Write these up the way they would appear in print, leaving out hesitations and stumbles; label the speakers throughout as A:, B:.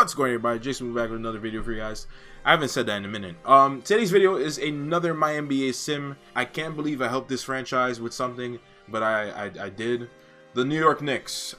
A: What's going on, everybody? Jason back with another video for you guys. I haven't said that in a minute. Today's video is another My NBA sim. I can't believe I helped this franchise with something, but I did. The New York Knicks.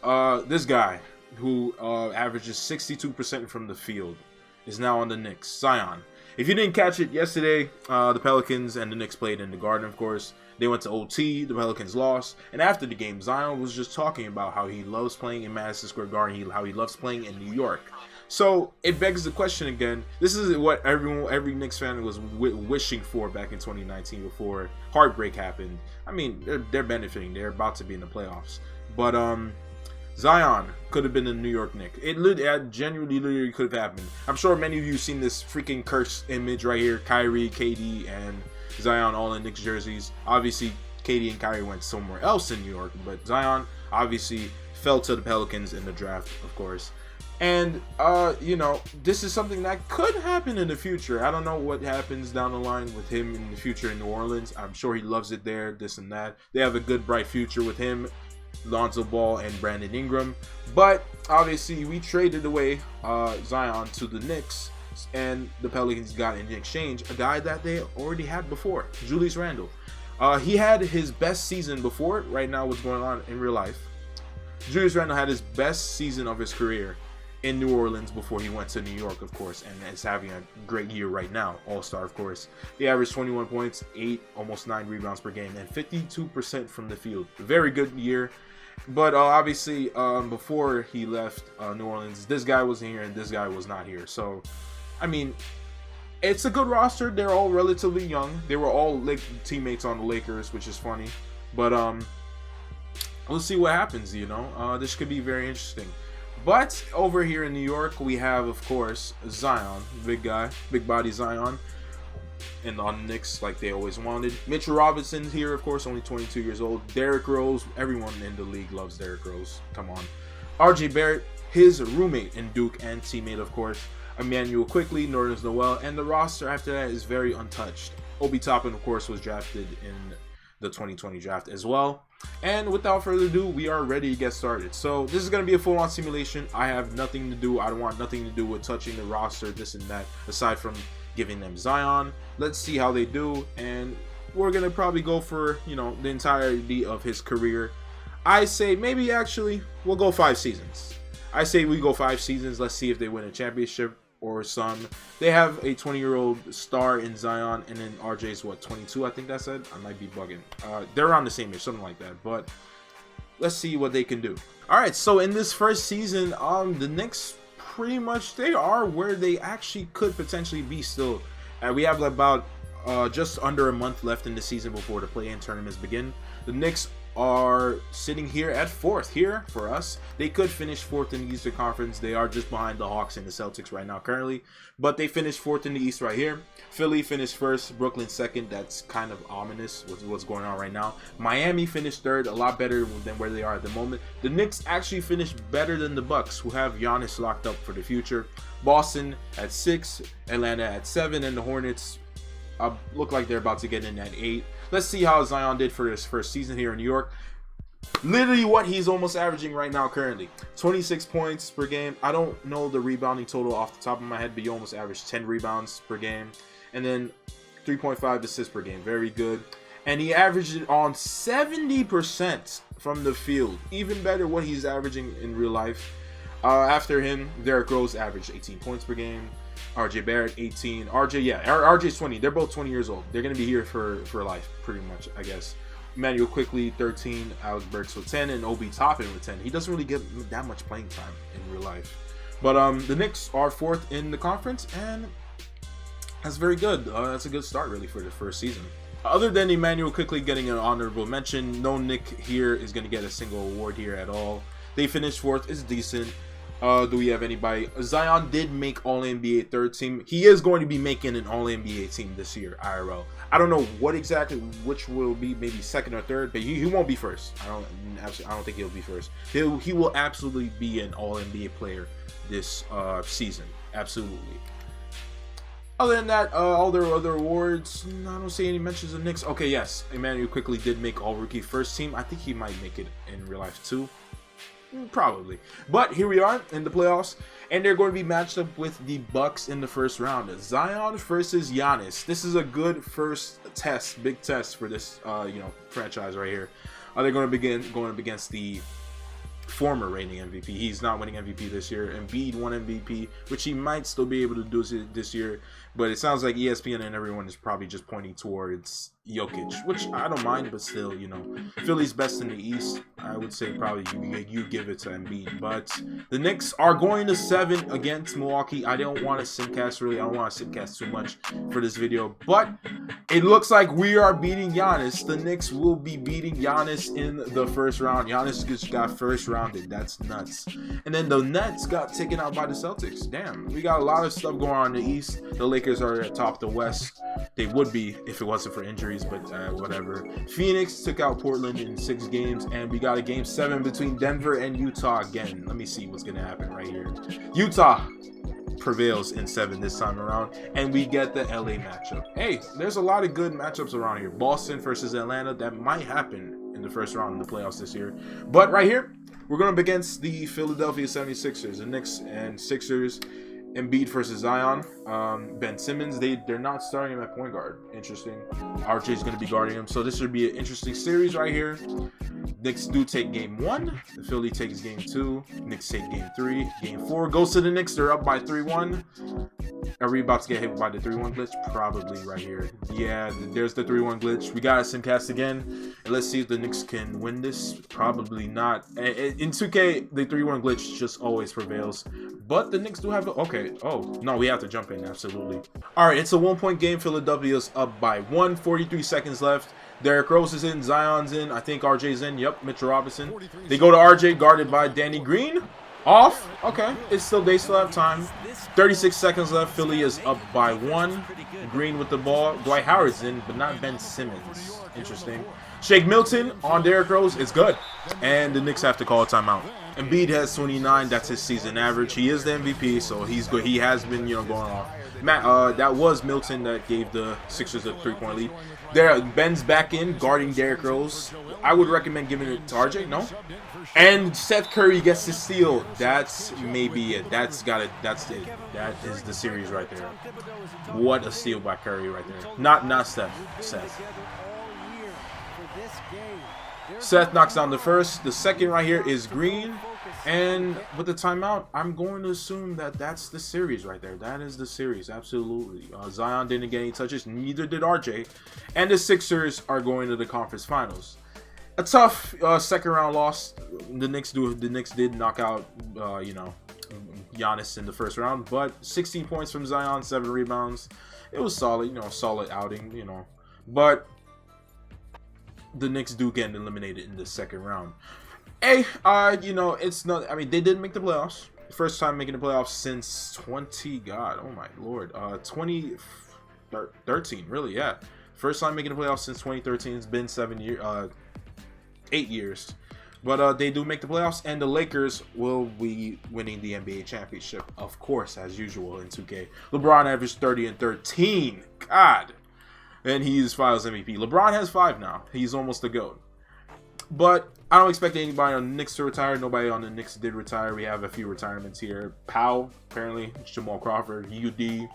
A: This guy who averages 62% from the field is now on the Knicks. Zion. If you didn't catch it yesterday, the Pelicans and the Knicks played in the Garden, of course. They went to OT, the Pelicans lost, and after the game, Zion was just talking about how he loves playing in Madison Square Garden, how he loves playing in New York. So it begs the question again. This is what every Knicks fan was wishing for back in 2019 before heartbreak happened. I mean, they're benefiting. They're about to be in the playoffs. But Zion could have been a New York Knick. It genuinely literally could have happened. I'm sure many of you have seen this freaking cursed image right here. Kyrie, KD, and Zion all in Knicks jerseys. Obviously, KD and Kyrie went somewhere else in New York, but Zion obviously fell to the Pelicans in the draft, of course. And, you know, this is something that could happen in the future. I don't know what happens down the line with him in the future in New Orleans. I'm sure he loves it there, this and that. They have a good, bright future with him, Lonzo Ball, and Brandon Ingram. But, obviously, we traded away Zion to the Knicks. And the Pelicans got in exchange a guy that they already had before, Julius Randle. He had his best season before. Right now, what's going on in real life? Julius Randle had his best season of his career in New Orleans before he went to New York, of course, and is having a great year right now. All-star, of course. He averaged 21 points, 8, almost 9 rebounds per game, and 52% from the field. Very good year. But obviously, before he left New Orleans, this guy was here and this guy was not here. So, I mean, it's a good roster. They're all relatively young. They were all teammates on the Lakers, which is funny. But we'll see what happens, you know. This could be very interesting. But over here in New York, we have, of course, Zion. Big guy. Big body Zion. And on the Knicks, like they always wanted. Mitchell Robinson's here, of course, only 22 years old. Derrick Rose. Everyone in the league loves Derrick Rose. Come on. RJ Barrett, his roommate in Duke and teammate, of course. Emmanuel Quickley, Nerlens Noel, and the roster after that is very untouched. Obi Toppin, of course, was drafted in the 2020 draft as well. And without further ado, we are ready to get started. So this is going to be a full-on simulation. I have nothing to do. I don't want nothing to do with touching the roster, this and that, aside from giving them Zion. Let's see how they do. And we're going to probably go for, you know, the entirety of his career. I say maybe actually we'll go 5 seasons. I say we go 5 seasons. Let's see if they win a championship or some. They have a 20-year-old star in Zion, and then RJ's what, 22? I think that said. I might be bugging. They're around the same age, something like that. But let's see what they can do. All right. So in this first season, the Knicks pretty much they are where they actually could potentially be still. We have about just under a month left in the season before the play-in tournaments begin. The Knicks are sitting here at 4th here for us. They could finish 4th in the Eastern Conference. They are just behind the Hawks and the Celtics right now currently, but they finished 4th in the East right here. Philly finished 1st, Brooklyn 2nd. That's kind of ominous with what's going on right now. Miami finished 3rd, a lot better than where they are at the moment. The Knicks actually finished better than the Bucks, who have Giannis locked up for the future. Boston at 6, Atlanta at 7, and the Hornets look like they're about to get in at 8. Let's see how Zion did for his first season here in New York. Literally what he's almost averaging right now currently. 26 points per game. I don't know the rebounding total off the top of my head, but you almost averaged 10 rebounds per game. And then 3.5 assists per game. Very good. And he averaged it on 70% from the field. Even better what he's averaging in real life. After him, Derrick Rose averaged 18 points per game. RJ Barrett 18. RJ's 20. They're both 20 years old. They're gonna be here for life, pretty much, I guess. Emmanuel Quickley 13, Alex Burks with 10, and Obi Toppin with 10. He doesn't really get that much playing time in real life. But the Knicks are 4th in the conference, and that's very good. That's a good start really for the first season. Other than Emmanuel Quickley getting an honorable mention, no Knick here is gonna get a single award here at all. They finished 4th. It's decent. Do we have anybody? Zion did make All-NBA 3rd team. He is going to be making an All-NBA team this year, IRL. I don't know which will be, maybe 2nd or 3rd, but he won't be 1st. I don't think he'll be 1st. He will absolutely be an All-NBA player this season. Absolutely. Other than that, all their other awards, I don't see any mentions of Knicks. Okay, yes, Emmanuel Quickley did make All-Rookie 1st team. I think he might make it in real life too. Probably. But here we are in the playoffs, and they're going to be matched up with the Bucks in the first round. Zion versus Giannis. This is a good first test, big test for this franchise right here. They're going to going up against the former reigning MVP. He's not winning MVP this year. Embiid won MVP, which he might still be able to do this year, but it sounds like ESPN and everyone is probably just pointing towards Jokic, which I don't mind, but still, Philly's best in the East. I would say probably you give it to Embiid, but the Knicks are going to 7 against Milwaukee. I don't want to simcast really. I don't want to simcast too much for this video, but it looks like we are beating Giannis. The Knicks will be beating Giannis in the first round. Giannis just got first rounded. That's nuts. And then the Nets got taken out by the Celtics. Damn, we got a lot of stuff going on in the East. The Lakers are atop the West. They would be if it wasn't for injuries, but whatever. Phoenix took out Portland in 6 games, and we got a game 7 between Denver and Utah again. Let me see what's going to happen right here. Utah prevails in 7 this time around, and we get the LA matchup. Hey, there's a lot of good matchups around here. Boston versus Atlanta, that might happen in the first round of the playoffs this year. But right here, we're going up against the Philadelphia 76ers, the Knicks and Sixers. Embiid versus Zion. Ben Simmons, they're not starting him at point guard. Interesting. RJ is going to be guarding him. So this should be an interesting series right here. Knicks do take game 1. The Philly takes game 2. Knicks take game 3. Game 4 goes to the Knicks. They're up by 3-1. Are we about to get hit by the 3-1 glitch? Probably right here. Yeah, there's the 3-1 glitch. We got a simcast again. And let's see if the Knicks can win this. Probably not. In 2K, the 3-1 glitch just always prevails. But the Knicks do have okay. Oh, no, we have to jump in. Absolutely. All right, it's a 1-point game. Philadelphia's up by 1. 43 seconds left. Derrick Rose is in. Zion's in. I think RJ's in. Yep, Mitchell Robinson. They go to RJ, guarded by Danny Green. Off. Okay. They still have time. 36 seconds left. Philly is up by 1. Green with the ball. Dwight Howard's in, but not Ben Simmons. Interesting. Shake Milton on Derrick Rose. It's good. And the Knicks have to call a timeout. Embiid has 29. That's his season average. He is the MVP, so he's good. He has been, going off. That was Milton that gave the Sixers a 3-point lead. There, Ben's back in, guarding Derrick Rose. I would recommend giving it to RJ. No. And Seth Curry gets the steal. That's maybe it. That's it. That is the series right there. What a steal by Curry right there. Not Steph. Seth knocks down the first. The second right here is Green. And with the timeout, I'm going to assume that that's the series right there. That is the series, absolutely. Zion didn't get any touches, neither did RJ. And the Sixers are going to the conference finals. A tough second round loss. The Knicks did knock out, Giannis in the first round, but 16 points from Zion, 7 rebounds. It was solid, solid outing, But the Knicks do get eliminated in the second round. Hey, it's not. I mean, they did make the playoffs. First time making the playoffs since 2013. Really, yeah. First time making the playoffs since 2013. It's been 8 years. But they do make the playoffs, and the Lakers will be winning the NBA championship, of course, as usual in 2K. LeBron averaged 30 and 13. God. And he's Finals MVP. LeBron has 5 now. He's almost the GOAT. But I don't expect anybody on the Knicks to retire. Nobody on the Knicks did retire. We have a few retirements here. Powell, apparently. Jamal Crawford, UD.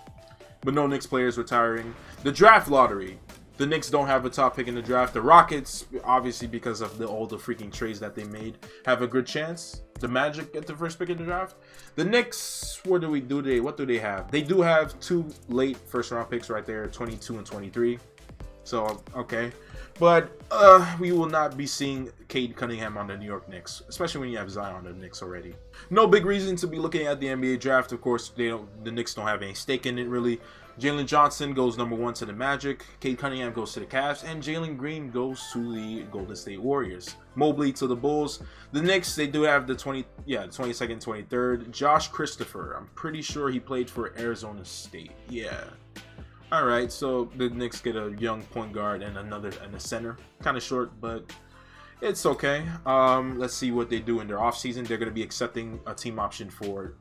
A: But no Knicks players retiring. The draft lottery. The Knicks don't have a top pick in the draft. The Rockets, obviously because of all the freaking trades that they made, have a good chance. The Magic get the first pick in the draft. The Knicks, what do they have? They do have 2 late first round picks right there, 22 and 23. So, okay. But we will not be seeing Cade Cunningham on the New York Knicks, especially when you have Zion on the Knicks already. No big reason to be looking at the NBA draft. Of course, the Knicks don't have any stake in it, really. Jalen Johnson goes number 1 to the Magic. Cade Cunningham goes to the Cavs. And Jalen Green goes to the Golden State Warriors. Mobley to the Bulls. The Knicks, they do have the 22nd, 23rd. Josh Christopher. I'm pretty sure he played for Arizona State. Yeah. All right, so the Knicks get a young point guard and a center. Kind of short, but it's okay. Let's see what they do in their offseason. They're going to be accepting a team option for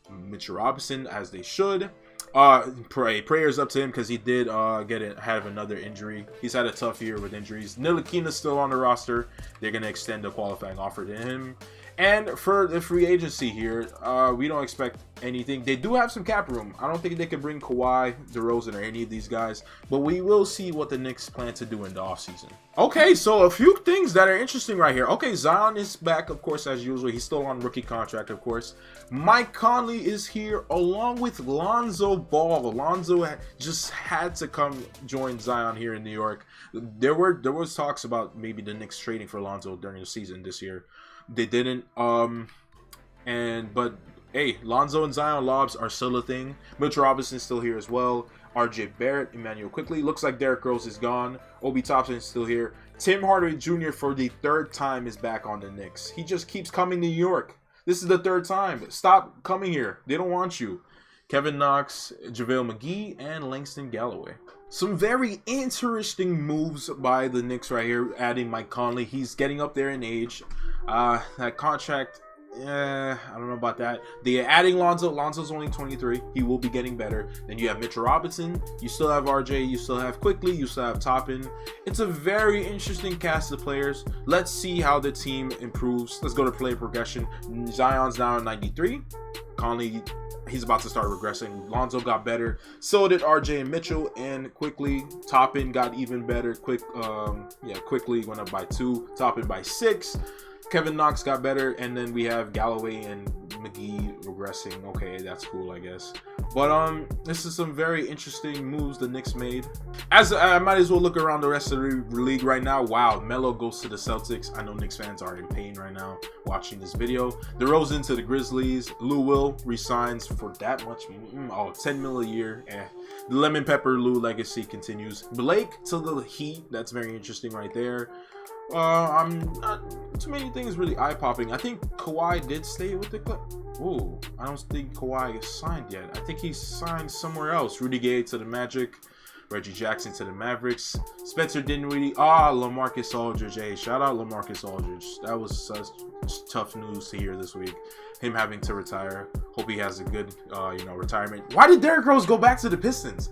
A: Mitchell Robinson, as they should. Prayers up to him because he did have another injury. He's had a tough year with injuries. Ntilikina's still on the roster. They're going to extend a qualifying offer to him. And for the free agency here, we don't expect anything. They do have some cap room. I don't think they could bring Kawhi, DeRozan, or any of these guys, but we will see what the Knicks plan to do in the offseason. Okay, so a few things that are interesting right here. Okay, Zion is back, of course, as usual. He's still on rookie contract, of course. Mike Conley is here along with Lonzo Ball. Lonzo just had to come join Zion here in New York. There was talks about maybe the Knicks trading for Lonzo during the season this year. They didn't. But hey, Lonzo and Zion lobs are still a thing. Mitchell Robinson's still here as well. RJ Barrett, Emmanuel Quickley. Looks like Derrick Rose is gone. Obi Toppin is still here. Tim Hardaway Jr. for the 3rd time is back on the Knicks. He just keeps coming to New York. This is the 3rd time. Stop coming here. They don't want you. Kevin Knox, JaVale McGee, and Langston Galloway. Some very interesting moves by the Knicks right here, adding Mike Conley. He's getting up there in age. That contract, I don't know about that. They're adding Lonzo. Lonzo's only 23. He will be getting better. Then you have Mitchell Robinson. You still have RJ. You still have Quickley. You still have Toppin. It's a very interesting cast of players. Let's see how the team improves. Let's go to player progression. Zion's now at 93. Conley, he's about to start regressing. Lonzo got better. So did RJ and Mitchell, and Quickley. Toppin got even better. Quickley went up by 2. Toppin by 6. Kevin Knox got better, and then we have Galloway and McGee regressing. Okay, that's cool, I guess. But this is some very interesting moves the Knicks made. As I might as well look around the rest of the league right now. Wow, Melo goes to the Celtics. I know Knicks fans are in pain right now watching this video. DeRozan to the Grizzlies. Lou Will resigns for that much. $10 million a year. The Lemon Pepper Lou legacy continues. Blake to the Heat. That's very interesting right there. I'm not too many things really eye-popping. I think Kawhi did stay with the club. Oh, I don't think Kawhi is signed yet. I think he's signed somewhere else. Rudy Gay to the Magic. Reggie Jackson to the Mavericks. Spencer Dinwiddie. LaMarcus Aldridge. Hey, shout out LaMarcus Aldridge. That was such tough news to hear this week. Him having to retire. Hope he has a good, retirement. Why did Derrick Rose go back to the Pistons?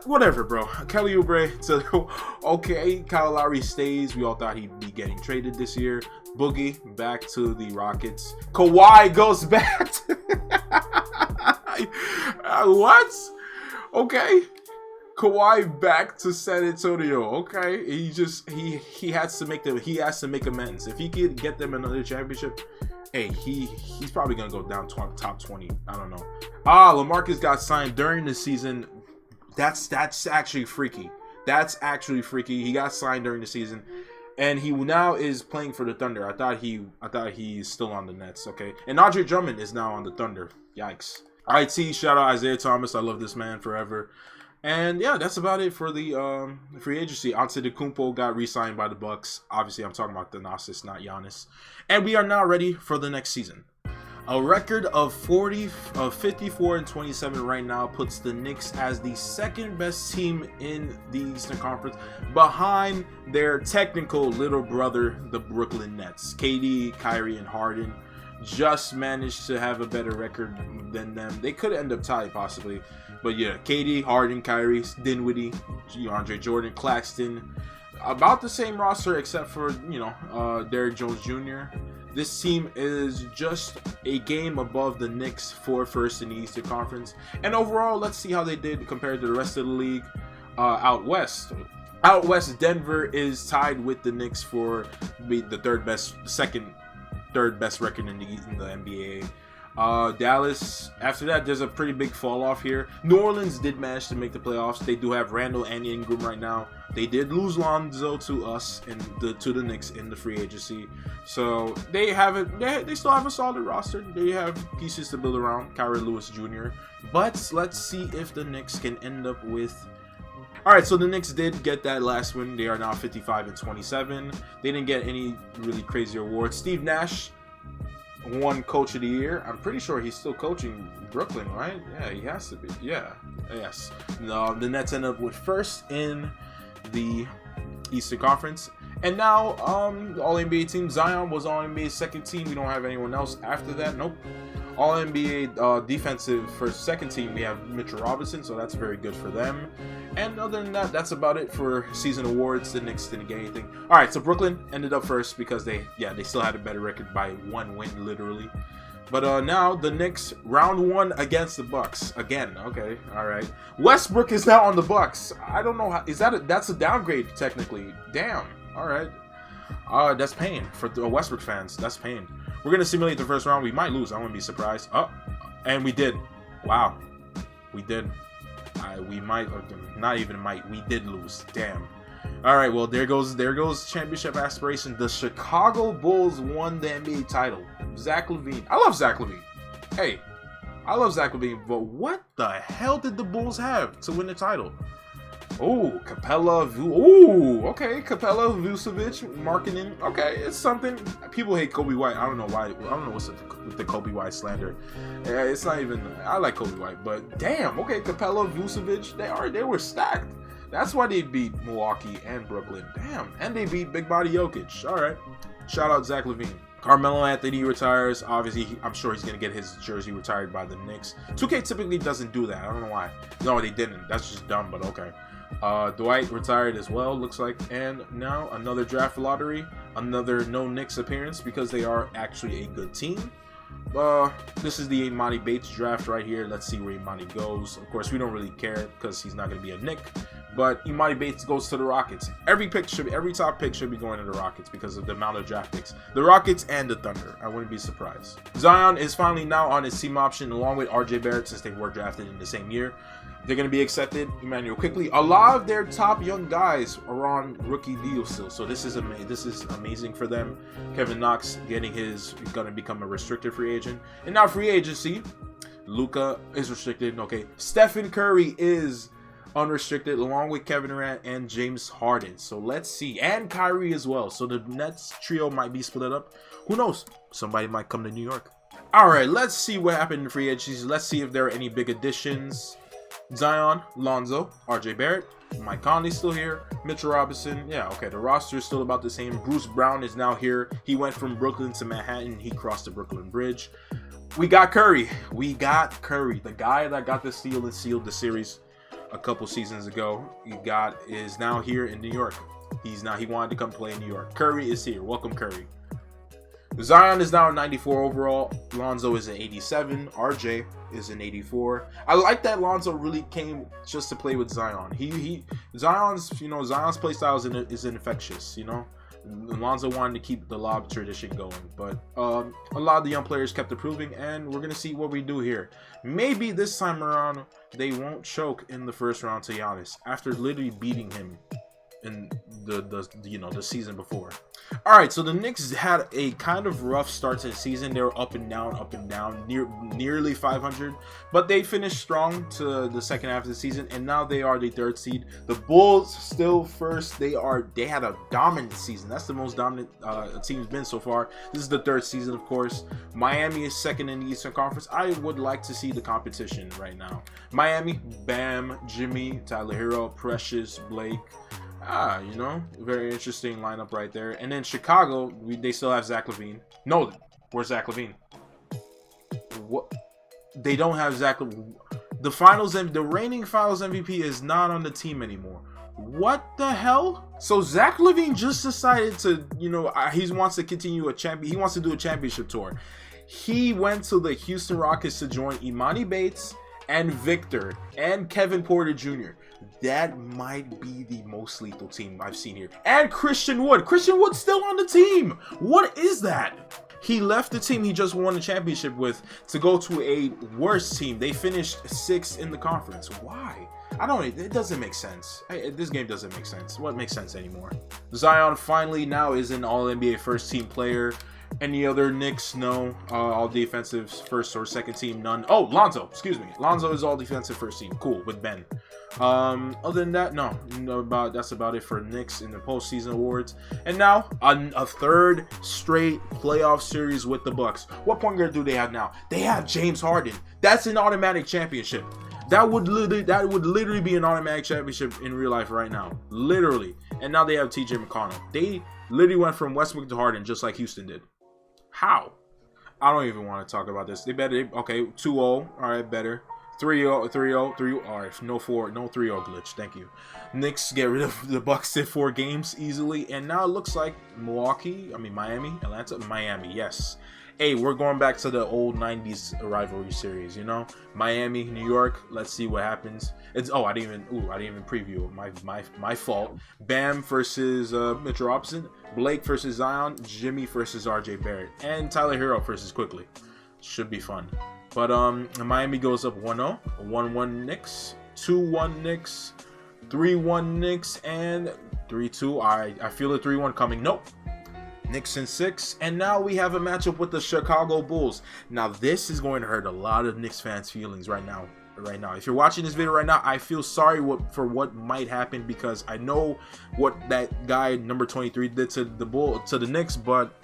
A: Whatever, bro. Kelly Oubre to okay. Kyle Lowry stays. We all thought he'd be getting traded this year. Boogie back to the Rockets. Kawhi goes back to what? Okay. Kawhi back to San Antonio. Okay. He has to make amends. If he could get them another championship, hey, he's probably gonna go down top 20. I don't know. LaMarcus got signed during the season. That's actually freaky. That's actually freaky. He got signed during the season, and he now is playing for the Thunder. I thought he's still on the Nets. Okay, and Andre Drummond is now on the Thunder. Yikes. IT, shout out Isaiah Thomas. I love this man forever. And yeah, that's about it for the free agency. Antetokounmpo got re-signed by the Bucks. Obviously, I'm talking about Thanasis, not Giannis. And we are now ready for the next season. A record of 54 and 27 right now puts the Knicks as the 2nd best team in the Eastern Conference, behind their technical little brother, the Brooklyn Nets. KD, Kyrie, and Harden just managed to have a better record than them. They could end up tied possibly, but yeah, KD, Harden, Kyrie, Dinwiddie, Andre Jordan, Claxton, about the same roster except for Derrick Jones Jr. This team is just a game above the Knicks for first in the Eastern Conference. And overall, let's see how they did compared to the rest of the league out west. Out west, Denver is tied with the Knicks for the third best record in the NBA. Dallas, after that, there's a pretty big fall off here. New Orleans did manage to make the playoffs. They do have Randall and Ingram right now. They did lose Lonzo to us and to the Knicks in the free agency. So they still have a solid roster. They have pieces to build around. Kyrie Lewis Jr. But let's see if the Knicks can end up with. Alright, so the Knicks did get that last win. They are now 55 and 27. They didn't get any really crazy awards. Steve Nash won Coach of the Year. I'm pretty sure he's still coaching Brooklyn, right? Yeah, he has to be. Yeah, yes. No, the Nets end up with first in the Eastern Conference. And now, the All-NBA team, Zion was All-NBA's second team. We don't have anyone else after that. Nope. All NBA defensive for second team, we have Mitchell Robinson, so that's very good for them. And other than that, that's about it for season awards. The Knicks didn't get anything. All right, so Brooklyn ended up first because they still had a better record by 1 win, literally. But now the Knicks round 1 against the Bucks again. Okay, all right. Westbrook is now on the Bucks. I don't know how that's a downgrade technically. Damn. All right. That's pain for the Westbrook fans. That's pain. We're gonna simulate the first round. We might lose. I wouldn't be surprised. Oh, and we did. Wow, we did. We might, not even might. We did lose. Damn. All right. Well, there goes championship aspiration. The Chicago Bulls won the NBA title. Zach LaVine. I love Zach LaVine. Hey, I love Zach LaVine. But what the hell did the Bulls have to win the title? Oh, Capella. Oh, okay. Capella, Vucevic, marketing. Okay, it's something. People hate Kobe White. I don't know why. I don't know what's with the Kobe White slander. It's not even. I like Kobe White, but damn. Okay, Capella, Vucevic. They were stacked. That's why they beat Milwaukee and Brooklyn. Damn, and they beat Big Body Jokic. All right. Shout out Zach LaVine. Carmelo Anthony retires. Obviously, I'm sure he's going to get his jersey retired by the Knicks. 2K typically doesn't do that. I don't know why. No, they didn't. That's just dumb, but okay. Dwight retired as well, looks like. And now another draft lottery. Another no Knicks appearance because they are actually a good team. This is the Imani Bates draft right here. Let's see where Imani goes. Of course, we don't really care because he's not going to be a Knick. But Imani Bates goes to the Rockets. Every top pick should be going to the Rockets because of the amount of draft picks. The Rockets and the Thunder. I wouldn't be surprised. Zion is finally now on his team option along with RJ Barrett since they were drafted in the same year. They're going to be accepted. Emmanuel Quickley. A lot of their top young guys are on rookie deals still. So this is amazing for them. Kevin Knox going to become a restricted free agent. And now free agency. Luka is restricted. Okay. Stephen Curry is unrestricted along with Kevin Durant and James Harden. So let's see. And Kyrie as well. So the Nets trio might be split up. Who knows? Somebody might come to New York. All right. Let's see what happened in free agencies. Let's see if there are any big additions. Zion, Lonzo, RJ Barrett, Mike Conley's still here, Mitchell Robinson. Yeah, okay, the roster is still about the same. Bruce Brown is now here. He went from Brooklyn to Manhattan. He crossed the Brooklyn Bridge. We got Curry. The guy that got the steal and sealed the series a couple seasons ago. Is now here in New York. He wanted to come play in New York. Curry is here. Welcome, Curry. Zion is now a 94 overall. Lonzo is an 87. RJ is an 84. I like that Lonzo really came just to play with Zion. Zion's play style is infectious, Lonzo wanted to keep the lob tradition going, but a lot of the young players kept improving, and we're gonna see what we do here. Maybe this time around they won't choke in the first round to Giannis after literally beating him in the season before. All right, so the Knicks had a kind of rough start to the season. They were up and down, nearly 500, but they finished strong to the second half of the season, and now they are the 3rd seed. The Bulls still first. They had a dominant season. That's the most dominant a team's been so far. This is the 3rd season, of course. Miami is 2nd in the Eastern Conference. I would like to see the competition right now. Miami, Bam, Jimmy, Tyler Hero, Precious, Blake. Very interesting lineup right there. And then Chicago, they still have Zach LaVine. No, where's Zach LaVine? What? They don't have Zach LaVine. The reigning Finals MVP is not on the team anymore. What the hell? So Zach LaVine just decided to, he wants to continue he wants to do a championship tour. He went to the Houston Rockets to join Imani Bates and Victor and Kevin Porter Jr. That might be the most lethal team I've seen here. And Christian Wood. Christian Wood's still on the team. What is that? He left the team he just won a championship with to go to a worse team. They finished 6th in the conference. Why? It doesn't make sense. This game doesn't make sense. What makes sense anymore? Zion finally now is an All-NBA first team player. Any other Knicks? No. All defensive first or second team? None. Oh, Lonzo. Excuse me. Lonzo is all defensive first team. Cool, with Ben. Other than that, no. That's about it for Knicks in the postseason awards. And now a 3rd straight playoff series with the Bucks. What point guard do they have now? They have James Harden. That's an automatic championship. That would literally be an automatic championship in real life right now. Literally. And now they have TJ McConnell. They literally went from Westbrook to Harden just like Houston did. How? I don't even want to talk about this. They better. Okay, 2-0. All right, better. 3-0, 3-0, 3. All right, no 3-0 glitch. Thank you. Knicks get rid of the Bucks in 4 games easily, and now it looks like Miami, Atlanta, Miami. Yes. Hey, we're going back to the old 90s rivalry series, you know? Miami, New York. Let's see what happens. I didn't even preview it. My fault. Bam versus Mitchell Robinson, Blake versus Zion, Jimmy versus RJ Barrett, and Tyler Hero versus Quickly. Should be fun. But Miami goes up 1-0, 1-1 Knicks, 2-1 Knicks, 3-1 Knicks, and 3-2. I feel a 3-1 coming. Nope. Knicks in 6, and now we have a matchup with the Chicago Bulls. Now this is going to hurt a lot of Knicks fans' feelings right now. If you're watching this video right now, I feel sorry for what might happen, because I know what that guy number 23 did to the Knicks, but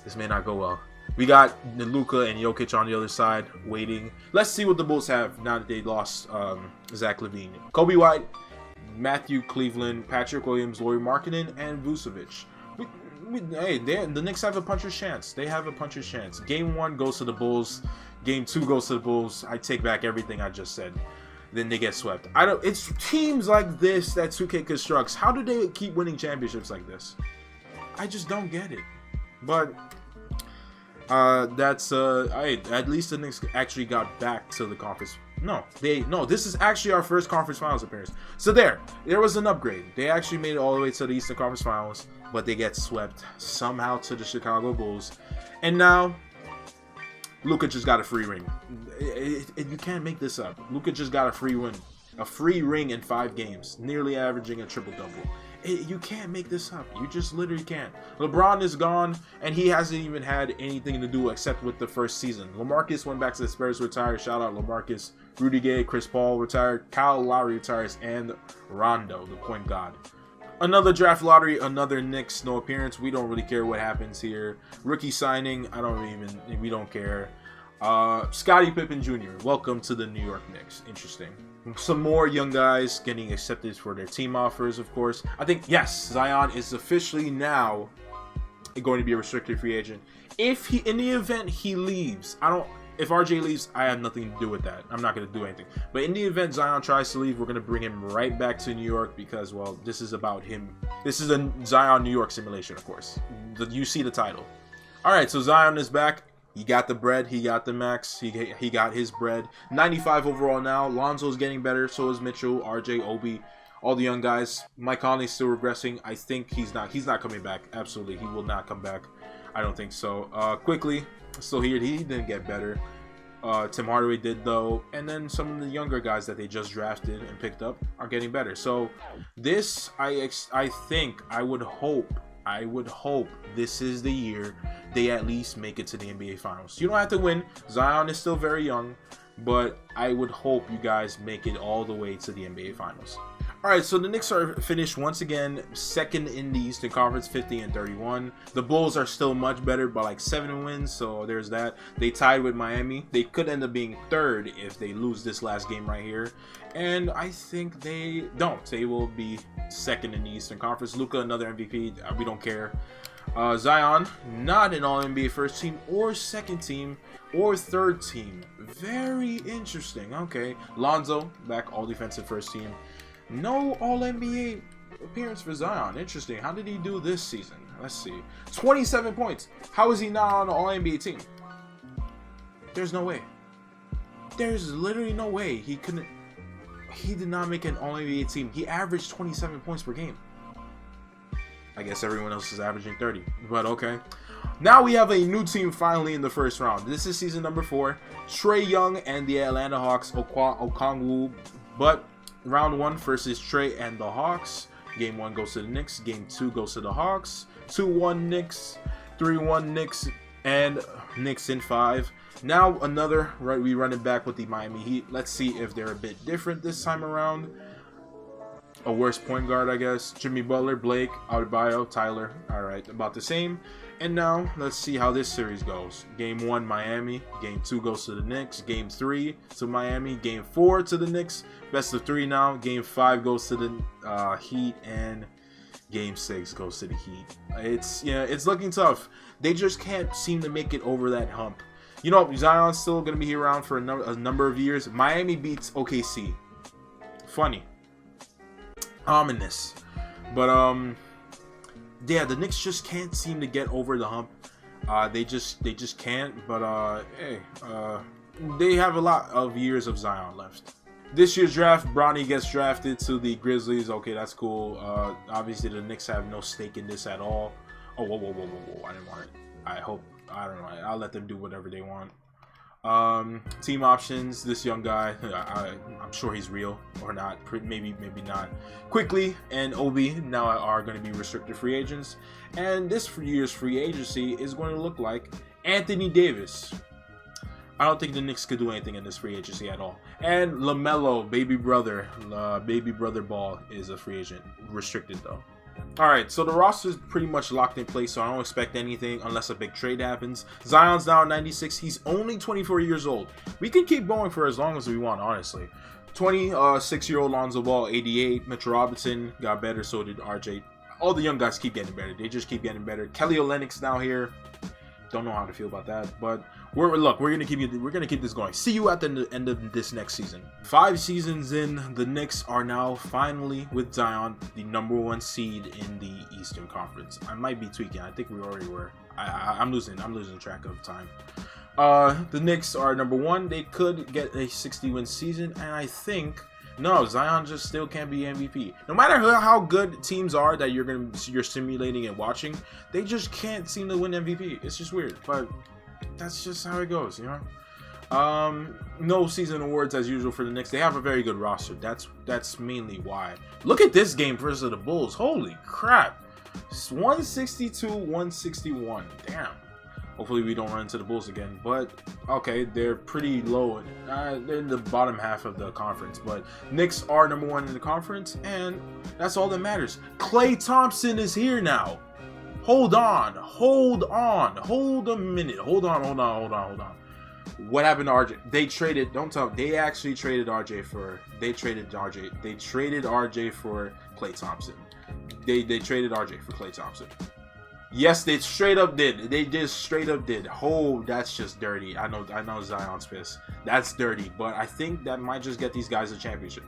A: this may not go well. We got Luka and Jokic on the other side waiting. Let's see what the Bulls have now that they lost Zach LaVine. Kobe White, Matthew Cleveland, Patrick Williams, Lauri Markkanen, and Vucevic. Hey, the Knicks have a puncher's chance. They have a puncher's chance. Game 1 goes to the Bulls. Game 2 goes to the Bulls. I take back everything I just said. Then they get swept. It's teams like this that 2K constructs. How do they keep winning championships like this? I just don't get it. But at least the Knicks actually got back to the conference. No, this is actually our first conference finals appearance. So there was an upgrade. They actually made it all the way to the Eastern Conference Finals, but they get swept somehow to the Chicago Bulls. And now Luka just got a free ring. You can't make this up. Luka just got a free ring in 5 games, nearly averaging a triple-double. You can't make this up. You just literally can't. LeBron is gone, and he hasn't even had anything to do except with the first season. LaMarcus went back to the Spurs, retired. Shout out LaMarcus. Rudy Gay, Chris Paul retired. Kyle Lowry retires, and Rondo, the point guard. Another draft lottery, another Knicks, no appearance. We don't really care what happens here. Rookie signing, we don't care. Scottie Pippen Jr., welcome to the New York Knicks. Interesting. Some more young guys getting accepted for their team offers, of course. I think, yes, Zion is officially now going to be a restricted free agent. In the event he leaves, if RJ leaves, I have nothing to do with that. I'm not going to do anything. But in the event Zion tries to leave, we're going to bring him right back to New York, because, well, this is about him. This is a Zion New York simulation, of course. You see the title. All right, so Zion is back. He got the bread. He got the max. He got his bread. 95 overall now. Lonzo's getting better. So is Mitchell, RJ, Obi, all the young guys. Mike Conley's still regressing. I think he's not coming back. Absolutely, he will not come back. I don't think so. Quickly, still here. He didn't get better. Tim Hardaway did, though. And then some of the younger guys that they just drafted and picked up are getting better. So this, I would hope this is the year they at least make it to the NBA Finals. You don't have to win. Zion is still very young, but I would hope you guys make it all the way to the NBA Finals. All right, so the Knicks are finished once again second in the Eastern Conference, 50-31. The Bulls are still much better by like 7 wins, so there's that. They tied with Miami. They could end up being 3rd if they lose this last game right here. And I think they don't. They will be 2nd in the Eastern Conference. Luka, another MVP. We don't care. Zion, not an All-NBA first team or second team or third team. Very interesting. Okay. Lonzo, back all defensive first team. No All-NBA appearance for Zion. Interesting. How did he do this season? Let's see. 27 points. How is he not on an All-NBA team? There's no way. There's literally no way he couldn't. He did not make an All-NBA team. He averaged 27 points per game. I guess everyone else is averaging 30. But okay. Now we have a new team finally in the first round. This is season number 4. Trae Young and the Atlanta Hawks. Okongwu. But round 1 versus Trae and the Hawks. Game 1 goes to the Knicks. Game 2 goes to the Hawks. 2-1 Knicks. 3-1 Knicks. And Knicks in 5. Now we run it back with the Miami Heat. Let's see if they're a bit different this time around. A worse point guard, I guess. Jimmy Butler, Blake, Adebayo, Tyler. All right, about the same. And now let's see how this series goes. Game 1, Miami. Game 2 goes to the Knicks. Game 3 to Miami. Game 4 to the Knicks. Best of 3 now. Game 5 goes to the Heat. And Game 6 goes to the Heat. It's looking tough. They just can't seem to make it over that hump. You know, Zion's still going to be around for a number of years. Miami beats OKC. Funny. Ominous. But, yeah, the Knicks just can't seem to get over the hump. They just can't. But, hey, they have a lot of years of Zion left. This year's draft, Bronny gets drafted to the Grizzlies. Okay, that's cool. Obviously, the Knicks have no stake in this at all. Oh, whoa. I didn't want it. I don't know. I'll let them do whatever they want. Team options. This young guy, I'm sure he's real or not. Maybe not. Quickly and Obi now are going to be restricted free agents. And this year's free agency is going to look like Anthony Davis. I don't think the Knicks could do anything in this free agency at all. And LaMelo, baby brother Ball is a free agent. Restricted though. Alright, so the roster is pretty much locked in place, so I don't expect anything unless a big trade happens. Zion's now at 96. He's only 24 years old. We can keep going for as long as we want, honestly. 26-year-old Lonzo Ball, 88. Mitchell Robinson got better, so did RJ. All the young guys keep getting better. They just keep getting better. Kelly Olynyk's now here. Don't know how to feel about that, but we're gonna keep this going. See you at the end of this next season. 5 seasons in, the Knicks are now finally, with Zion, the #1 seed in the Eastern Conference. I might be tweaking. I think we already were. I'm losing track of time. The Knicks are #1. They could get a 60-win season, and I think no, Zion just still can't be MVP. No matter how good teams are that you're simulating and watching, they just can't seem to win MVP. It's just weird, but that's just how it goes, you know. No season awards as usual for the Knicks. They have a very good roster. That's mainly why. Look at this game versus the Bulls. Holy crap! It's 162-161. Damn. Hopefully we don't run into the Bulls again. But, okay, they're pretty low. They're in the bottom half of the conference. But Knicks are #1 in the conference, and that's all that matters. Klay Thompson is here now. Hold on. Hold a minute. Hold on. What happened to RJ? They traded, don't tell me, they actually traded RJ for, they traded RJ for Klay Thompson. They traded RJ for Klay Thompson. Yes, they straight up did. They just straight up did. Oh, that's just dirty. I know Zion's pissed. That's dirty, but I think that might just get these guys a championship.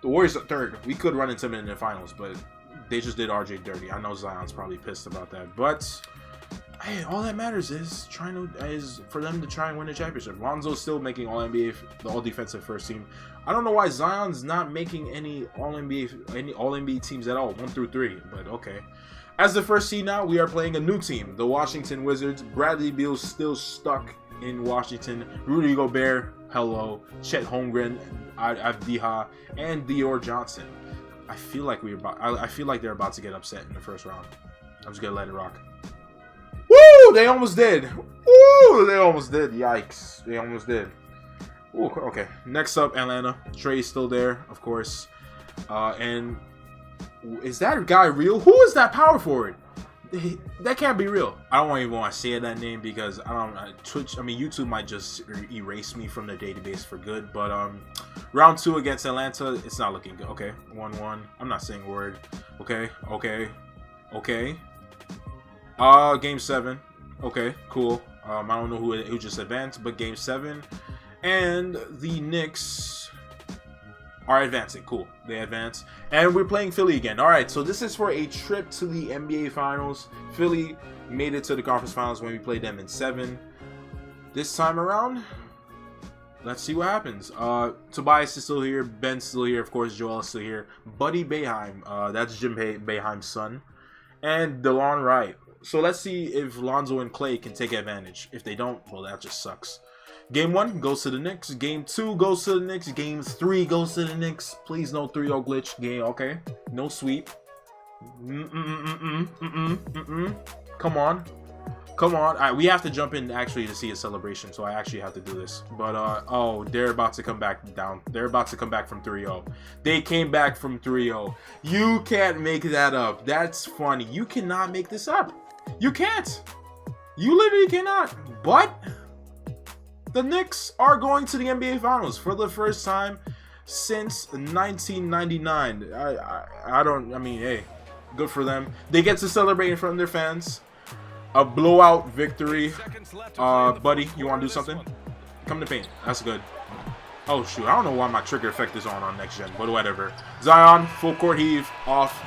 A: The Warriors are 3rd. We could run into them in the finals, but they just did RJ dirty. I know Zion's probably pissed about that, but hey, all that matters is for them to try and win a championship. Lonzo's still making All-NBA, the All-Defensive first team. I don't know why Zion's not making any All-NBA teams at all, 1 through 3, but okay. As the first seed now, we are playing a new team, the Washington Wizards. Bradley Beal's still stuck in Washington. Rudy Gobert, hello. Chet Holmgren, Avdija, and Dior Johnson. I feel like they're about to get upset in the first round. I'm just gonna let it rock. Woo! They almost did. Woo! They almost did. Yikes! They almost did. Ooh, okay. Next up, Atlanta. Trey's still there, of course. And is that guy real? Who is that power forward? That can't be real. I don't even want to say that name because YouTube might just erase me from the database for good. But round 2 against Atlanta, it's not looking good. Okay, 1-1. I'm not saying a word. Okay. Game 7. Okay, cool. I don't know who just advanced, but game 7, and the Knicks are advancing. Cool, they advance, and we're playing Philly again. All right, so this is for a trip to the NBA Finals. Philly made it to the conference finals when we played them in 7. This time around, let's see what happens. Tobias is still here, Ben's still here, of course. Joel is still here. Buddy Boeheim, that's Jim Boeheim's son, and DeLon Wright. So let's see if Lonzo and Klay can take advantage. If they don't, well, that just sucks. Game 1 goes to the Knicks. Game 2 goes to the Knicks. Game 3 goes to the Knicks. Please no 3-0 glitch. Game, okay. No sweep. Come on. Come on. All right, we have to jump in actually to see a celebration, so I actually have to do this. But, oh, they're about to come back down. They're about to come back from 3-0. They came back from 3-0. You can't make that up. That's funny. You cannot make this up. You can't. You literally cannot. But the Knicks are going to the NBA Finals for the first time since 1999. Hey, Good for them. They get to celebrate in front of their fans. A blowout victory. Buddy, you want to do something? Come to paint. That's good. Oh, shoot. I don't know why my trigger effect is on next gen, but whatever. Zion, full court heave, off.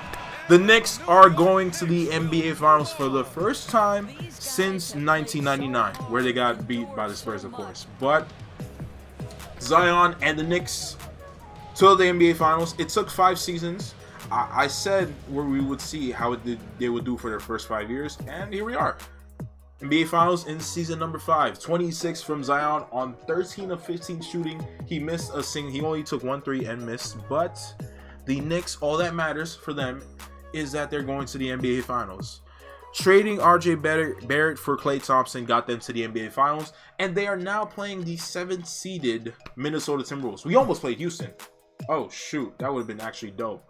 A: The Knicks are going to the NBA Finals for the first time since 1999, where they got beat by the Spurs, of course. But Zion and the Knicks to the NBA Finals. It took 5 seasons. I said where we would see how they would do for their first 5 years, and here we are. NBA Finals in season number 5. 26 from Zion on 13 of 15 shooting. He missed a single. He only took 1 3 and missed. But the Knicks, all that matters for them is that they're going to the NBA Finals. Trading RJ Barrett for Klay Thompson got them to the NBA Finals, and they are now playing the 7th seeded Minnesota Timberwolves. We almost played Houston. Oh shoot, that would have been actually dope.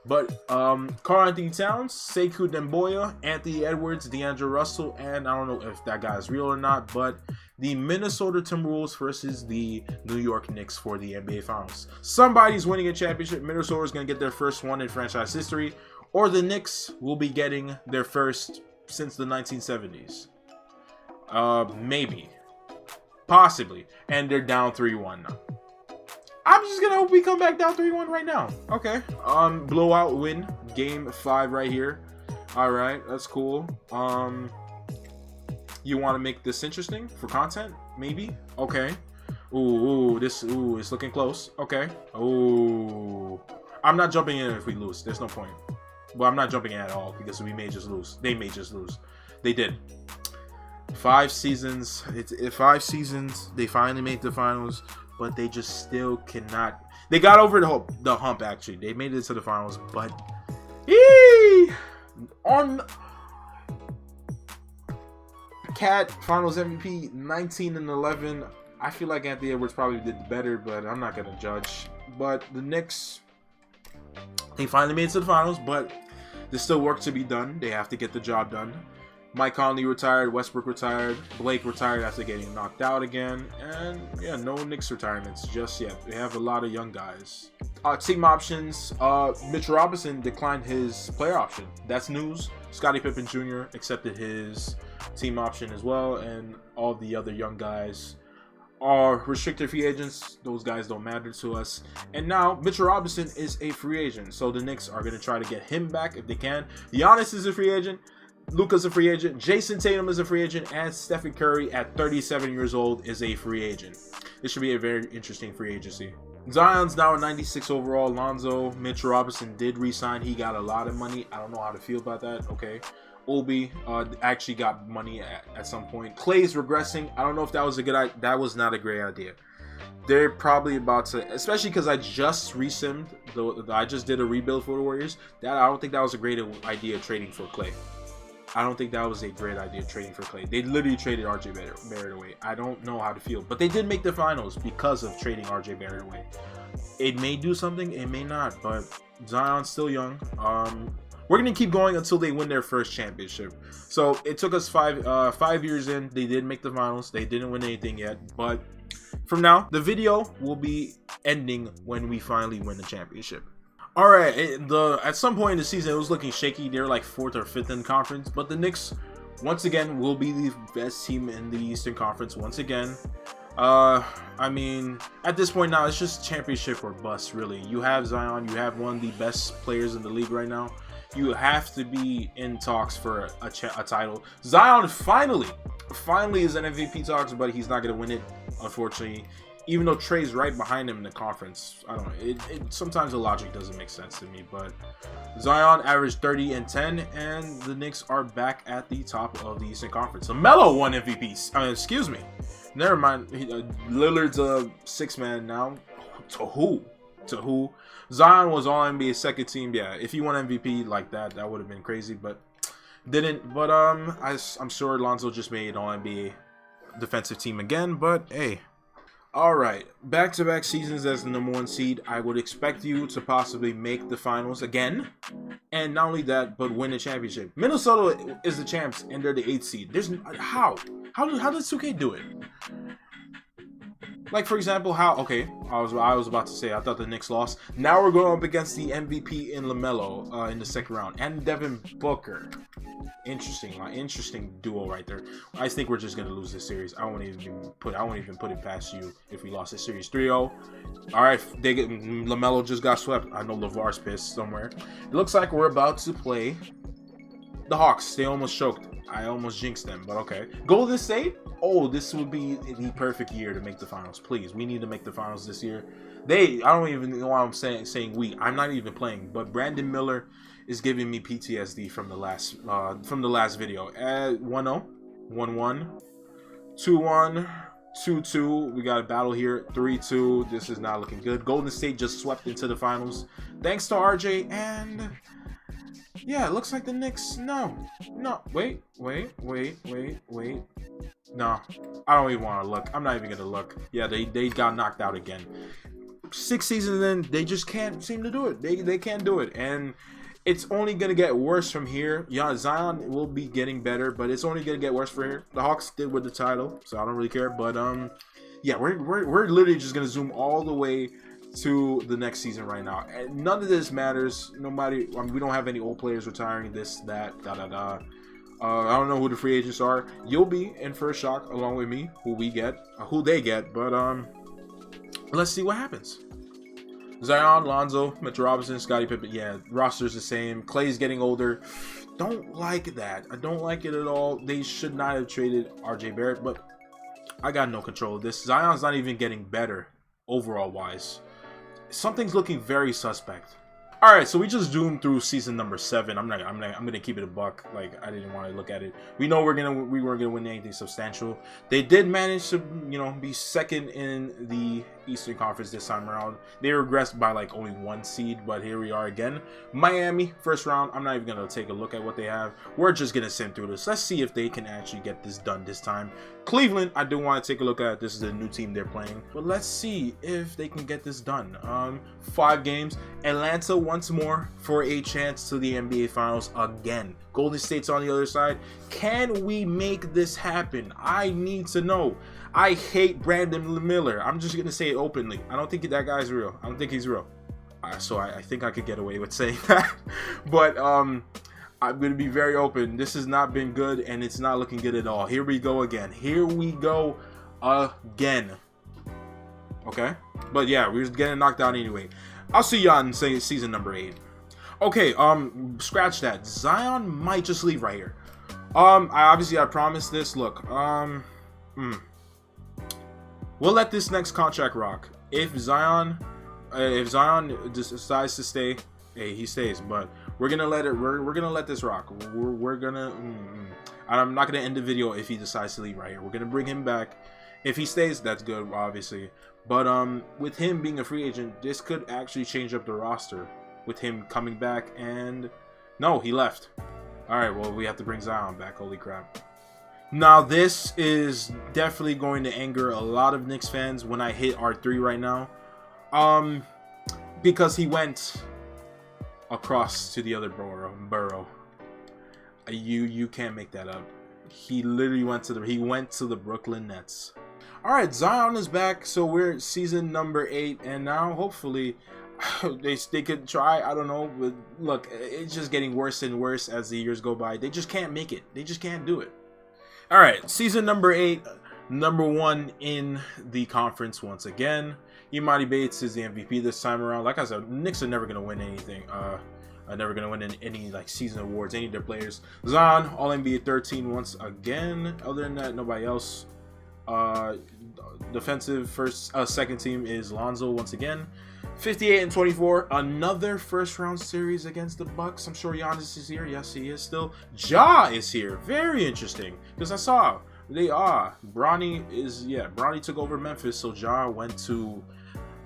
A: But Karl-Anthony Towns, Sekou Doumbouya, Anthony Edwards, D'Angelo Russell, and I don't know if that guy is real or not, but the Minnesota Timberwolves versus the New York Knicks for the NBA Finals. Somebody's winning a championship. Minnesota is going to get their first one in franchise history, or the Knicks will be getting their first since the 1970s. Maybe. Possibly. And they're down 3-1 now. I'm just gonna hope we come back down 3-1 right now. Okay. Blowout win. Game 5 right here. Alright, that's cool. You want to make this interesting for content? Maybe? Okay. Ooh, it's looking close. Okay. Ooh. I'm not jumping in if we lose. There's no point. Well, I'm not jumping in at all because we may just lose. They may just lose. They did. 5 seasons. It's 5 seasons. They finally made the finals, but they just still cannot. They got over the hump. Actually, they made it to the finals, but on Cat Finals MVP 19-11. I feel like Anthony Edwards probably did better, but I'm not gonna judge. But the Knicks, they finally made it to the finals, but there's still work to be done. They have to get the job done. Mike Conley retired, Westbrook retired, Blake retired after getting knocked out again, and yeah, no Knicks retirements just yet. They have a lot of young guys. Team options, Mitch Robinson declined his player option. That's news. Scottie Pippen Jr. accepted his team option as well, and all the other young guys are restricted free agents. Those guys don't matter to us. And now Mitchell Robinson is a free agent, so the Knicks are going to try to get him back if they can. Giannis is a free agent. Luka's a free agent. Jason Tatum is a free agent, and Stephen Curry at 37 years old is a free agent. This should be a very interesting free agency. Zion's now at 96 overall. Lonzo, Mitchell Robinson did resign. He got a lot of money. I don't know how to feel about that. Okay. Obi actually got money at some point. Klay's regressing. I don't know if that was a good idea. That was not a great idea. They're probably about to, especially because I just resimmed. I just did a rebuild for the Warriors. I don't think that was a great idea trading for Klay. I don't think that was a great idea trading for Klay. They literally traded RJ Barrett away. I don't know how to feel, but they did make the finals because of trading RJ Barrett away. It may do something, it may not, but Zion's still young. We're gonna keep going until they win their first championship. So it took us 5 years in. They did make the finals. They didn't win anything yet, but from now the video will be ending when we finally win the championship. All right, at some point in the season, it was looking shaky. They're like 4th or 5th in conference, but the Knicks, once again, will be the best team in the Eastern Conference once again. I mean, at this point now, it's just championship or bust, really. You have Zion. You have one of the best players in the league right now. You have to be in talks for a title. Zion finally is in MVP talks, but he's not going to win it, unfortunately. Even though Trey's right behind him in the conference. I don't know. Sometimes the logic doesn't make sense to me. But Zion averaged 30 and 10, and the Knicks are back at the top of the Eastern Conference. So Melo won MVP. Excuse me. Never mind. Lillard's a 6-man now. To who? To who? Zion was all NBA second team. Yeah, if he won MVP like that, that would have been crazy. But didn't. But I'm sure Lonzo just made all NBA defensive team again. But hey. Alright, back-to-back seasons as the #1 seed. I would expect you to possibly make the finals again. And not only that, but win a championship. Minnesota is the champs, and they're the 8th seed. How? How does 2K do it? Like, for example, how, okay, I was about to say, I thought the Knicks lost. Now we're going up against the MVP in LaMelo in the second round, and Devin Booker. Interesting duo right there. I think we're just gonna lose this series. I won't even put it past you if we lost this series 3-0. All right, LaMelo just got swept. I know LeVar's pissed somewhere. It looks like we're about to play the Hawks. They almost choked. I almost jinxed them, but okay. Golden State. Oh, this would be the perfect year to make the finals. Please, we need to make the finals this year. I don't even know why I'm saying we. I'm not even playing, but Brandon Miller is giving me PTSD from the last video. 1-0, 1-1, 2-1, 2-2. We got a battle here. 3-2. This is not looking good. Golden State just swept into the finals thanks to RJ, and yeah, it looks like the Knicks. No, wait. No, I don't even want to look. I'm not even gonna look. Yeah, they got knocked out again. 6 seasons in, they just can't seem to do it. They can't do it, and it's only gonna get worse from here. Yeah, Zion will be getting better, but it's only gonna get worse from here. The Hawks did with the title, so I don't really care. But yeah, we're literally just gonna zoom all the way to the next season right now, and none of this matters. Nobody, we don't have any old players retiring. This, that, I don't know who the free agents are. You'll be in for a shock along with me, who they get. But let's see what happens. Zion, Lonzo, Mitchell Robinson, Scottie Pippen. Yeah, roster's the same. Clay's getting older. Don't like that. I don't like it at all. They should not have traded RJ Barrett, but I got no control of this. Zion's not even getting better overall wise. Something's looking very suspect. All right, so we just zoomed through season number 7. I'm gonna keep it a buck. Like, I didn't want to look at it. We know we weren't gonna win anything substantial. They did manage to, be second in the Eastern Conference this time around. They regressed by like only 1 seed, but here we are again. Miami, first round. I'm not even gonna take a look at what they have. We're just gonna sim through this. Let's see if they can actually get this done this time. Cleveland, I do want to take a look at. This is a new team they're playing, but let's see if they can get this done. 5 games. Atlanta once more for a chance to the NBA Finals again. Golden State's on the other side. Can we make this happen? I need to know. I hate Brandon Miller. I'm just gonna say it openly. I don't think that guy's real. I don't think he's real. So I think I could get away with saying that. But I'm gonna be very open. This has not been good, and it's not looking good at all. Here we go again. Here we go again. Okay, but yeah, we're getting knocked out anyway. I'll see y'all in season number 8. Okay, scratch that. Zion might just leave right here. I promised this. Look, we'll let this next contract rock. If Zion decides to stay, hey, he stays. But we're gonna let it. We're gonna let this rock. We're gonna. I'm not gonna end the video if he decides to leave right here. We're gonna bring him back. If he stays, that's good, obviously. But with him being a free agent, this could actually change up the roster. With him coming back, and no, he left. All right, well, we have to bring Zion back. Holy crap. Now, this is definitely going to anger a lot of Knicks fans when I hit R3 right now. Because he went across to the other borough. You can't make that up. He literally went to the Brooklyn Nets. All right, Zion is back, so we're at season number 8, and now hopefully they could try. I don't know, but look, it's just getting worse and worse as the years go by. They just can't make it. They just can't do it. All right, season number 8, number 1 in the conference once again. Emoni Bates is the MVP this time around. Like I said, Knicks are never gonna win anything. Never gonna win any like season awards, any of their players. Zion, All NBA 13 once again. Other than that, nobody else. Defensive second team is Lonzo once again. 58 and 24. Another first round series against the Bucks. I'm sure Giannis is here. Yes, he is still. Ja is here. Very interesting, because I saw they are. Bronny took over Memphis, so Ja went to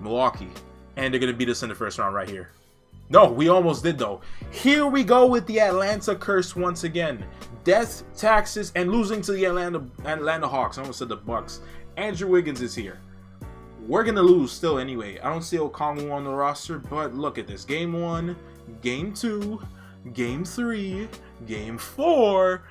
A: Milwaukee, and they're gonna beat us in the first round right here. No, we almost did though. Here we go with the Atlanta curse once again. Death, taxes, and losing to the Atlanta Hawks. I almost said the Bucks. Andrew Wiggins is here. We're gonna lose still anyway. I don't see Okongwu on the roster, but look at this. Game 1, Game 2, Game 3, Game 4.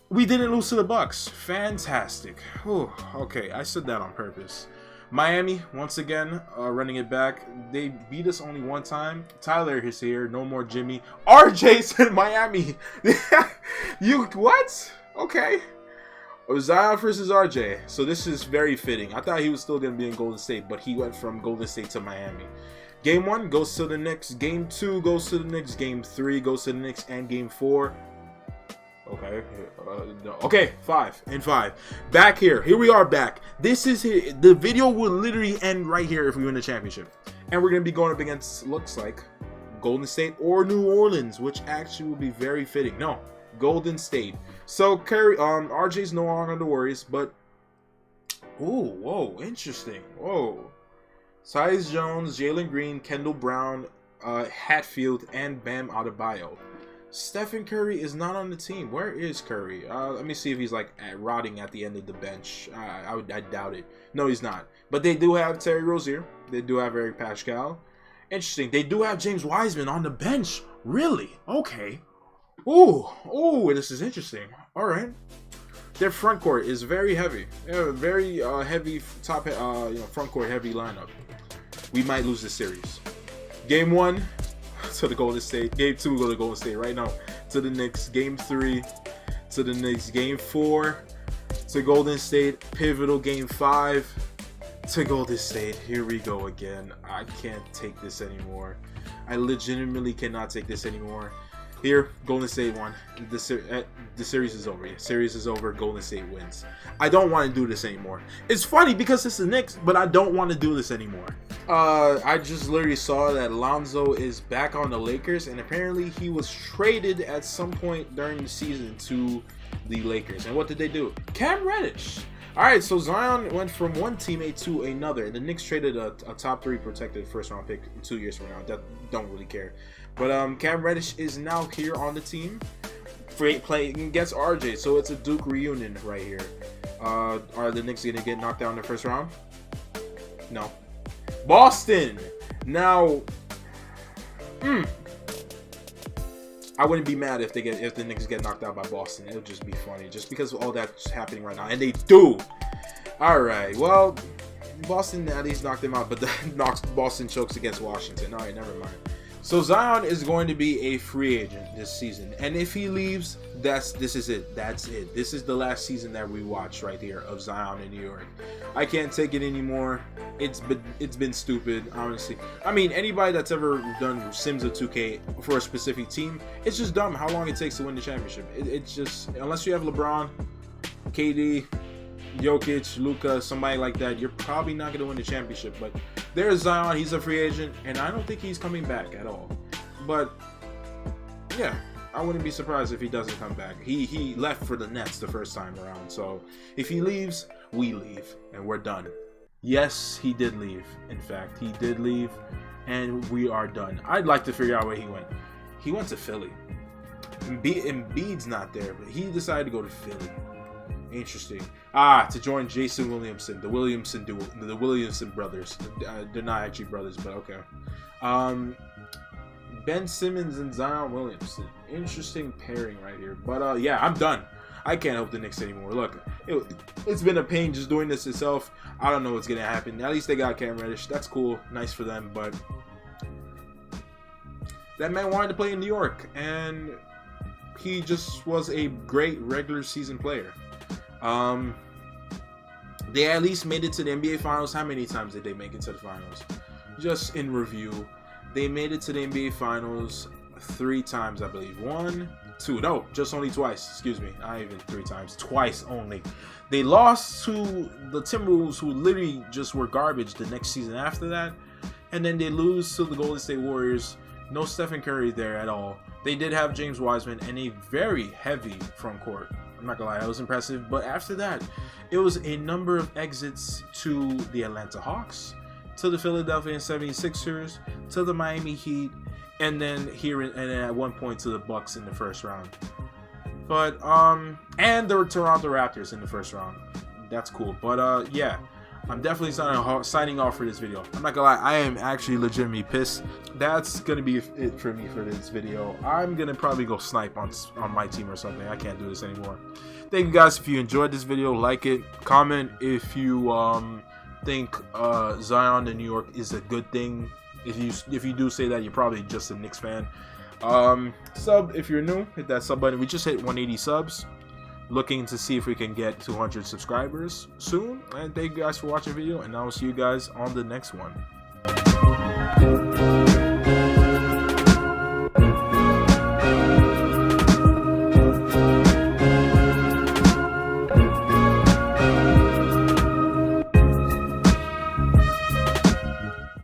A: We didn't lose to the Bucks. Fantastic. Whew, okay, I said that on purpose. Miami, once again, running it back. They beat us only one time. Tyler is here. No more Jimmy. RJ's in Miami. You, what? Okay. Zion versus RJ. So this is very fitting. I thought he was still going to be in Golden State, but he went from Golden State to Miami. Game 1 goes to the Knicks. Game 2 goes to the Knicks. Game 3 goes to the Knicks. And Game 4... Okay, no. Okay, 5 and 5. Back here. Here we are back. This is the video will literally end right here if we win the championship. And we're going to be going up against, looks like, Golden State or New Orleans, which actually will be very fitting. No, Golden State. So, RJ's no longer the Warriors, but... Ooh, whoa, interesting. Whoa. Tyus Jones, Jalen Green, Kendall Brown, Hatfield, and Bam Adebayo. Stephen Curry is not on the team. Where is Curry? Let me see if he's like rotting at the end of the bench. I doubt it. No, he's not. But they do have Terry Rozier. They do have Eric Pascal. Interesting. They do have James Wiseman on the bench. Really? Okay. Ooh, this is interesting. All right. Their front court is very heavy. Very heavy top. Front court heavy lineup. We might lose this series. Game 1. To the Golden State. Game 2 go to Golden State right now. To the Knicks. Game 3 to the Knicks. Game 4 to Golden State. Pivotal Game 5 to Golden State. Here we go again. I can't take this anymore. I legitimately cannot take this anymore. Here, Golden State won. The series is over. Yeah, series is over. Golden State wins. I don't want to do this anymore. It's funny because it's the Knicks, but I don't want to do this anymore. I just literally saw that Lonzo is back on the Lakers, and apparently he was traded at some point during the season to the Lakers. And what did they do? Cam Reddish. All right, so Zion went from one teammate to another. The Knicks traded a top 3 protected first-round pick 2 years from now. That don't really care. But Cam Reddish is now here on the team, playing against RJ. So it's a Duke reunion right here. Are the Knicks gonna get knocked out in the first round? No. Boston. Now, I wouldn't be mad if the Knicks get knocked out by Boston. It would just be funny, just because of all that's happening right now, and they do. All right, well, Boston at least knocked them out, but Boston chokes against Washington. All right, never mind. So Zion is going to be a free agent this season, and if he leaves, this is it. That's it. This is the last season that we watch right here of Zion in New York. I can't take it anymore. It's been stupid, honestly. I mean, anybody that's ever done Sims of 2K for a specific team, it's just dumb how long it takes to win the championship. It's just, unless you have LeBron, KD, Jokic, Luka, somebody like that, you're probably not going to win the championship. But there's Zion. He's a free agent, and I don't think he's coming back at all. But yeah, I wouldn't be surprised if he doesn't come back. He left for the Nets the first time around. So if he leaves, we leave, and we're done. Yes, he did leave. In fact, he did leave, and we are done. I'd like to figure out where he went. He went to Philly. Embiid's not there, but he decided to go to Philly. Interesting. To join Jason Williamson, the Williamson duo, the Williamson brothers. They're not actually brothers, but okay. Ben Simmons and Zion Williamson. Interesting pairing right here. But yeah, I'm done. I can't help the Knicks anymore. Look, it's been a pain just doing this itself. I don't know what's gonna happen. At least they got Cam Reddish. That's cool. Nice for them. But that man wanted to play in New York, and he just was a great regular season player. They at least made it to the NBA Finals. How many times did they make it to the Finals? Just in review, they made it to the NBA Finals 3 times, I believe. 1, 2, no, just only twice. Excuse me, not even 3 times, twice only. They lost to the Timberwolves, who literally just were garbage the next season after that, and then they lose to the Golden State Warriors. No Stephen Curry there at all. They did have James Wiseman and a very heavy front court. I'm not gonna lie, that was impressive. But after that, it was a number of exits to the Atlanta Hawks, to the Philadelphia 76ers, to the Miami Heat, and then at one point to the Bucks in the first round. But and the Toronto Raptors in the first round. That's cool. But yeah, I'm definitely signing off for this video. I'm not gonna lie, I am actually legitimately pissed. That's gonna be it for me for this video. I'm gonna probably go snipe on my team or something. I can't do this anymore. Thank you guys. If you enjoyed this video, like it, comment if you think Zion in New York is a good thing. If you do say that, you're probably just a Knicks fan. Sub if you're new, hit that sub button. We just hit 180 subs. Looking to see if we can get 200 subscribers soon. And thank you guys for watching the video, and I will see you guys on the next one.